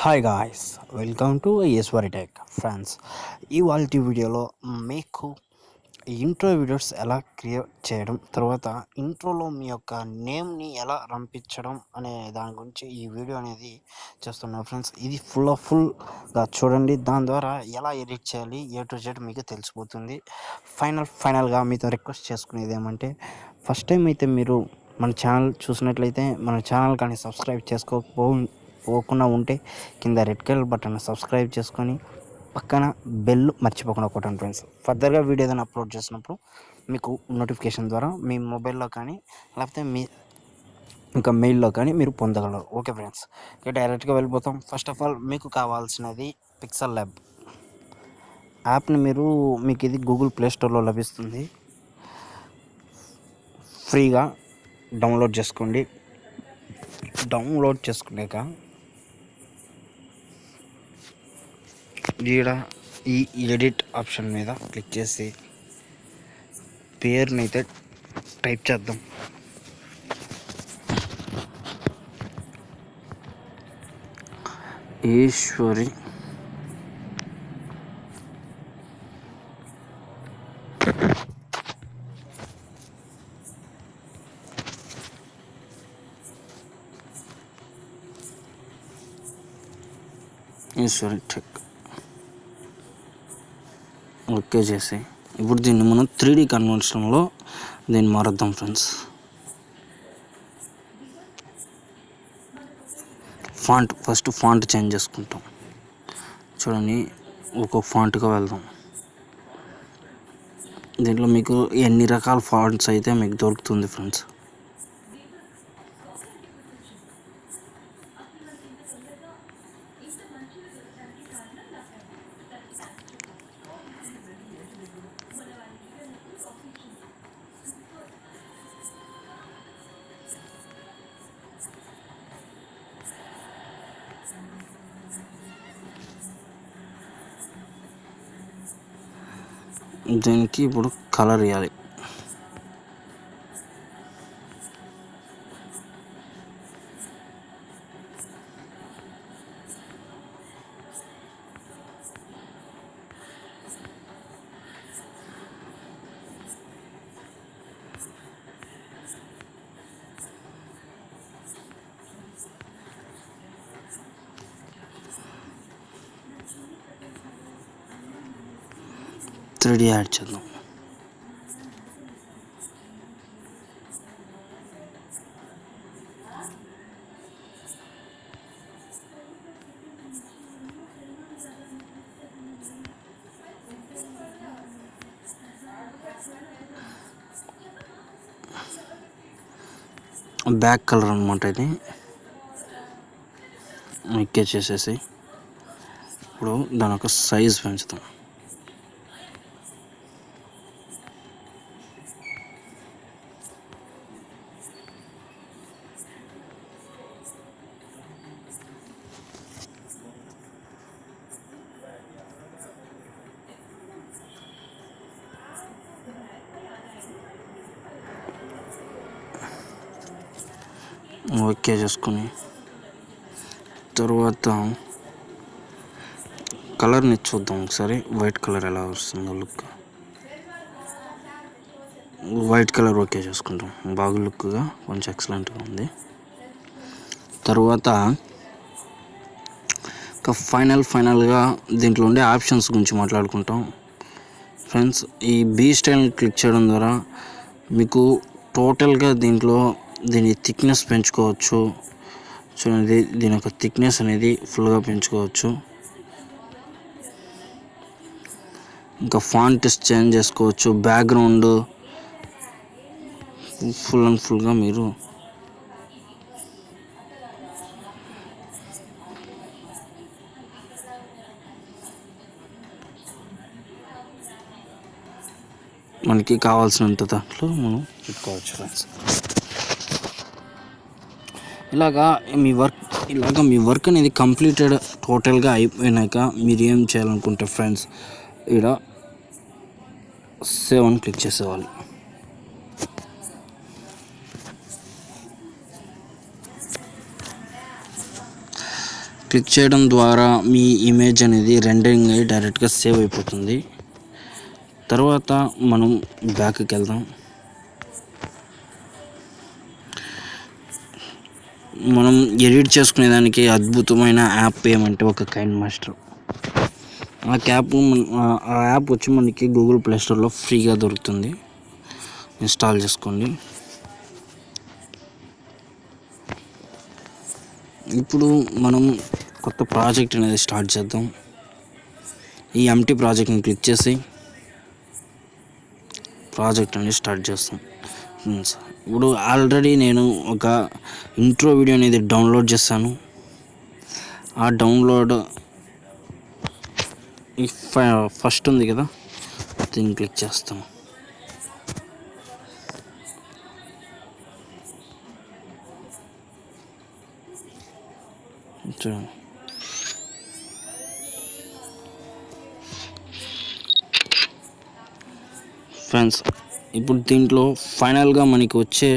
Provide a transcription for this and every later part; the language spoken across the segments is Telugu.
Hi guys, welcome to Eswari tech friends. ఇవాళ వీడియోలో మీకు ఇంట్రో వీడియోస్ ఎలా క్రియేట్ చేయడం, తర్వాత ఇంట్రోలో మీ యొక్క నేమ్ని ఎలా రంపించడం అనే దాని గురించి ఈ వీడియో అనేది చేస్తున్నాను ఫ్రెండ్స్. ఇది ఫుల్గా చూడండి. దాని ద్వారా ఎలా ఎడిట్ చేయాలి A to Z మీకు తెలిసిపోతుంది. ఫైనల్గా మీతో రిక్వెస్ట్ చేసుకునేది ఏమంటే, ఫస్ట్ టైం అయితే మీరు మన ఛానల్ చూసినట్లయితే మన ఛానల్ కానీ సబ్స్క్రైబ్ పోకుండా ఉంటే కింద రెడ్ కలర్ బటన్ సబ్స్క్రైబ్ చేసుకొని పక్కన బెల్ మర్చిపోకుండా కొట్టండి ఫ్రెండ్స్. ఫర్దర్గా వీడియో ఏదైనా అప్లోడ్ చేసినప్పుడు మీకు నోటిఫికేషన్ ద్వారా మీ మొబైల్లో కానీ లేకపోతే మీ ఇంకా మెయిల్లో కానీ మీరు పొందగలరు. ఓకే ఫ్రెండ్స్, ఇక డైరెక్ట్గా వెళ్ళిపోతాం. ఫస్ట్ ఆఫ్ ఆల్ మీకు కావాల్సినది పిక్సెల్ ల్యాబ్ యాప్ని మీకు ఇది గూగుల్ ప్లే స్టోర్లో లభిస్తుంది. ఫ్రీగా డౌన్లోడ్ చేసుకోండి. డౌన్లోడ్ చేసుకున్నాక ఈడ ఈ ఎడిట్ ఆప్షన్ మీద క్లిక్ చేసి పేరుని అయితే టైప్ చేద్దాం. ఈశ్వరి టెక్ ఓకే చేసి ఇప్పుడు దీన్ని మనం 3D కన్వర్షన్లో దీన్ని మారుద్దాం ఫ్రెండ్స్. ఫస్ట్ ఫాంట్ చేంజ్ చేసుకుంటాం. చూడండి, ఒక్కొక్క ఫాంట్గా వెళ్దాం. దీంట్లో మీకు ఎన్ని రకాల ఫాంట్స్ అయితే మీకు దొరుకుతుంది ఫ్రెండ్స్. దీనికి ఇప్పుడు కలర్ ఇవ్వాలి. త్రీ యాడ్ చేద్దాం. బ్యాక్ కలర్ అనమాట ఇది. ఓకే చేసేసి ఇప్పుడు దాని యొక్క సైజ్ పెంచుతాం. ఓకే చేసుకుని తర్వాత కలర్ని చూద్దాం ఒకసారి. వైట్ కలర్ ఎలా వస్తుందో లుక్. వైట్ కలర్ ఓకే చేసుకుంటాం. బాగా లుక్గా కొంచెం ఎక్సలెంట్గా ఉంది. తర్వాత ఇంకా ఫైనల్గా దీంట్లో ఉండే ఆప్షన్స్ గురించి మాట్లాడుకుంటాం ఫ్రెండ్స్. ఈ బీ స్టైల్ని క్లిక్ చేయడం ద్వారా మీకు టోటల్గా దీంట్లో దీని థిక్నెస్ పెంచుకోవచ్చు. చూడండి, దీని యొక్క థిక్నెస్ అనేది ఫుల్గా పెంచుకోవచ్చు. ఇంకా ఫాంట్ చేంజ్ చేసుకోవచ్చు. బ్యాక్గ్రౌండ్ ఫుల్గా మీరు మనకి కావాల్సినంత దాంట్లో మనం పెట్టుకోవచ్చు ఫ్రెండ్స్. ఇలాగా మీ వర్క్ అనేది కంప్లీటెడ్ టోటల్గా అయిపోయినాక మీరు ఏం చేయాలనుకుంటే ఫ్రెండ్స్, ఇక్కడ సేవ్ అని క్లిక్ చేసేవాళ్ళు. క్లిక్ చేయడం ద్వారా మీ ఇమేజ్ అనేది రెండరింగ్ అయ్యి డైరెక్ట్గా సేవ్ అయిపోతుంది. తర్వాత మనం బ్యాక్కి వెళ్దాం. మనం ఎడిట్ చేసుకునేదానికి అద్భుతమైన యాప్ ఏమంటే ఒక కైన్ మాస్టర్. ఆ యాప్ వచ్చి మనకి గూగుల్ ప్లే స్టోర్లో ఫ్రీగా దొరుకుతుంది. ఇన్స్టాల్ చేసుకోండి. ఇప్పుడు మనం కొత్త ప్రాజెక్ట్ అనేది స్టార్ట్ చేద్దాం. ఈ ఎంటీ ప్రాజెక్ట్ని క్లిక్ చేసి ప్రాజెక్ట్ అనేది స్టార్ట్ చేస్తాం. ఇప్పుడు ఆల్రెడీ నేను ఒక ఇంట్రో వీడియో అనేది డౌన్లోడ్ చేశాను. ఆ డౌన్లోడ్ ఫస్ట్ ఉంది కదా, దీన్ని క్లిక్ చేస్తాను. చూడండి ఫ్రెండ్స్, ఇప్పుడు దీంట్లో ఫైనల్గా మనకి వచ్చే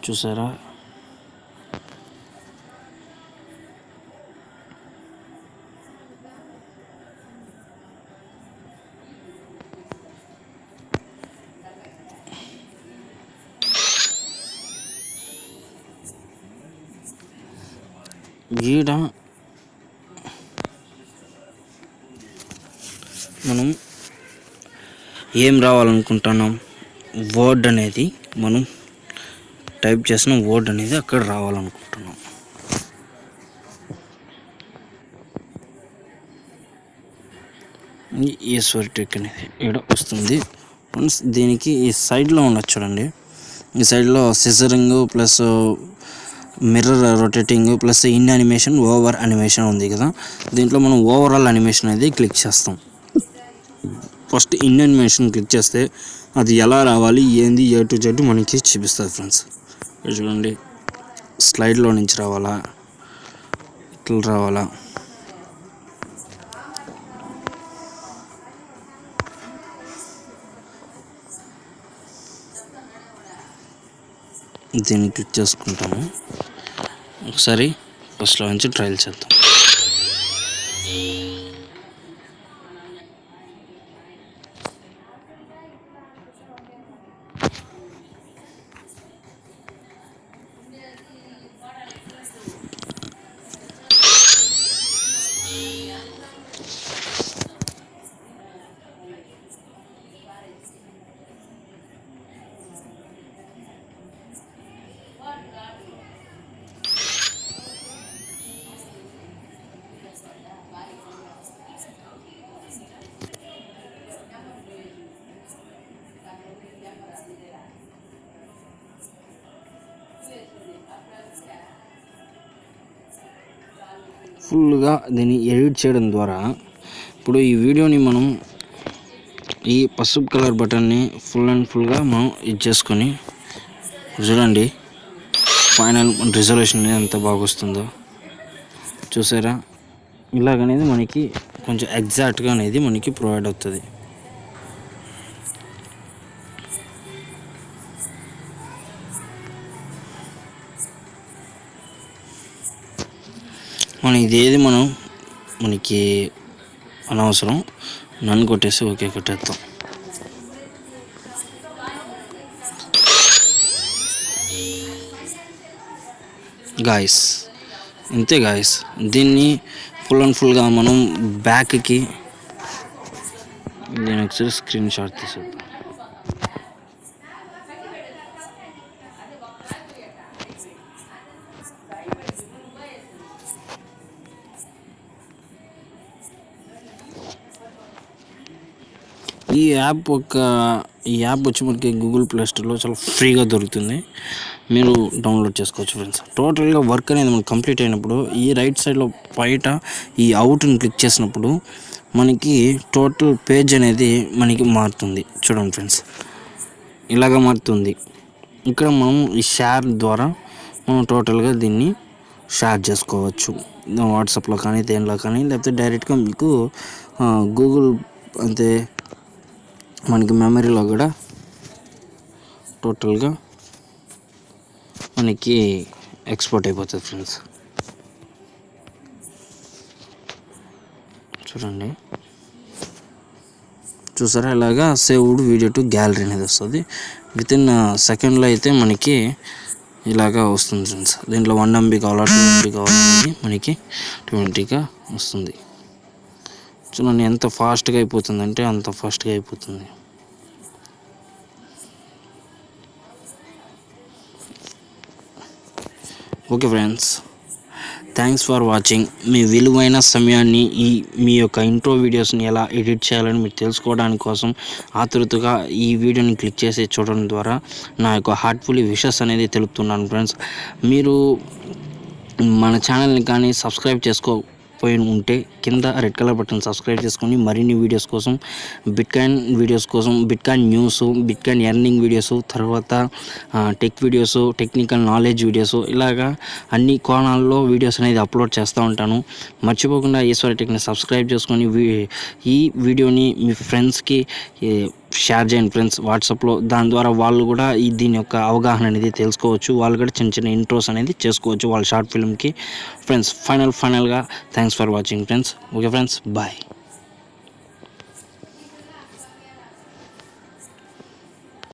చూసారా, గీడ మనం ఏం రావాలనుకుంటున్నాం, వర్డ్ అనేది మనం టైప్ చేసిన వర్డ్ అనేది అక్కడ రావాలనుకుంటున్నాం. ఈశ్వరి టెక్ అనేది ఇక్కడ వస్తుంది. ఫ్రెండ్స్, దీనికి ఈ సైడ్లో ఉన్నది చూడండి, ఈ సైడ్లో scissoring plus mirror rotating plus in animation, over animation ఉంది కదా. దీంట్లో మనం ఓవరాల్ యానిమేషన్ అనేది క్లిక్ చేస్తాం. ఫస్ట్ ఇన్ యానిమేషన్ క్లిక్ చేస్తే అది ఎలా రావాలి ఏంది ఏ టు జెడ్ మనకి చూపిస్తుంది. ఫ్రెండ్స్, చూడండి, స్లైడ్లో నుంచి రావాలా, ఇట్లా రావాలా, దీన్ని క్లిక్ చేసుకుంటాము. ఒకసారి ఫస్ట్లో నుంచి ట్రయల్ చేద్దాం. ఫుల్గా దీన్ని ఎడిట్ చేయడం ద్వారా ఇప్పుడు ఈ వీడియోని మనం ఈ పసుపు కలర్ బటన్ని ఫుల్గా మనం ఇది చేసుకొని చూడండి, ఫైనల్ రిజల్యూషన్ ఎంత బాగా వస్తుందో చూసారా. ఇలాగనేది మనకి కొంచెం ఎగ్జాక్ట్గా అనేది మనకి ప్రొవైడ్ అవుతుంది. మనం ఇదేది మనకి అనవసరం, నన్ను కొట్టేసి ఓకే కొట్టేస్తాం. గాయస్, ఇంతే గాయస్. దీన్ని ఫుల్గా మనం బ్యాక్కి నేను ఒకసారి స్క్రీన్ షాట్ తీసేద్దాం. ఈ యాప్ వచ్చి మనకి గూగుల్ ప్లే స్టోర్లో చాలా ఫ్రీగా దొరుకుతుంది. మీరు డౌన్లోడ్ చేసుకోవచ్చు. ఫ్రెండ్స్, టోటల్గా వర్క్ అనేది మనకు కంప్లీట్ అయినప్పుడు ఈ రైట్ సైడ్లో బయట ఈ అవుట్ని క్లిక్ చేసినప్పుడు మనకి టోటల్ పేజ్ అనేది మనకి మారుతుంది. చూడండి ఫ్రెండ్స్, ఇలాగ మారుతుంది. ఇక్కడ మనం ఈ షేర్ ద్వారా మనం టోటల్గా దీన్ని షేర్ చేసుకోవచ్చు. వాట్సాప్లో కానీ దేనిలో కానీ, లేకపోతే డైరెక్ట్గా మీకు గూగుల్ అంతే మనకి మెమరీలో కూడా టోటల్గా మనకి ఎక్స్పోర్ట్ అయిపోతుంది ఫ్రెండ్స్. చూడండి, చూసారా ఇలాగా సేవ్డ్ వీడియో టు గ్యాలరీ అనేది వస్తుంది. వితిన్ సెకండ్లో అయితే మనకి ఇలాగా వస్తుంది ఫ్రెండ్స్. దీంట్లో 1 MB కావాలా 2 MB కావాలనేది మనకి 20గా వస్తుంది. చూడండి ఎంత ఫాస్ట్గా అయిపోతుంది అంటే అంత ఫాస్ట్గా అయిపోతుంది. Okay friends, thanks for watching. మీ విలువైన సమయాన్ని మీ యొక్క ఇంట్రో వీడియోస్ని ఎలా ఎడిట్ చేయాలని మీరు తెలుసుకోవడానికి కోసం ఆతృతగా ఈ వీడియోని క్లిక్ చేసి చూడడం ద్వారా నా యొక్క హార్ట్ఫుల్లీ విషెస్ అనేది తెలుపుతున్నాను ఫ్రెండ్స్. మీరు మన ఛానల్ని కానీ సబ్స్క్రైబ్ చేసుకోపోయి ఉంటే కింద రెడ్ కలర్ బటన్ సబ్స్క్రైబ్ చేసుకొని మరిన్ని వీడియోస్ కోసం, bitcoin news, bitcoin earning videos, తర్వాత tech videos, technical knowledge videos, ఇలాగా అన్ని కోణాల్లో వీడియోస్ అనేది అప్లోడ్ చేస్తూ ఉంటాను. మర్చిపోకుండా ఈశ్వరి టెక్ని సబ్స్క్రైబ్ చేసుకొని ఈ వీడియోని మీ ఫ్రెండ్స్కి షేర్ చేయండి ఫ్రెండ్స్ వాట్సాప్లో. దాని ద్వారా వాళ్ళు కూడా దీని యొక్క అవగాహన అనేది తెలుసుకోవచ్చు. వాళ్ళు కూడా చిన్న చిన్న ఇంట్రోస్ అనేది చేసుకోవచ్చు వాళ్ళ షార్ట్ ఫిల్మ్కి ఫ్రెండ్స్. ఫైనల్గా thanks for watching friends. Okay friends, bye.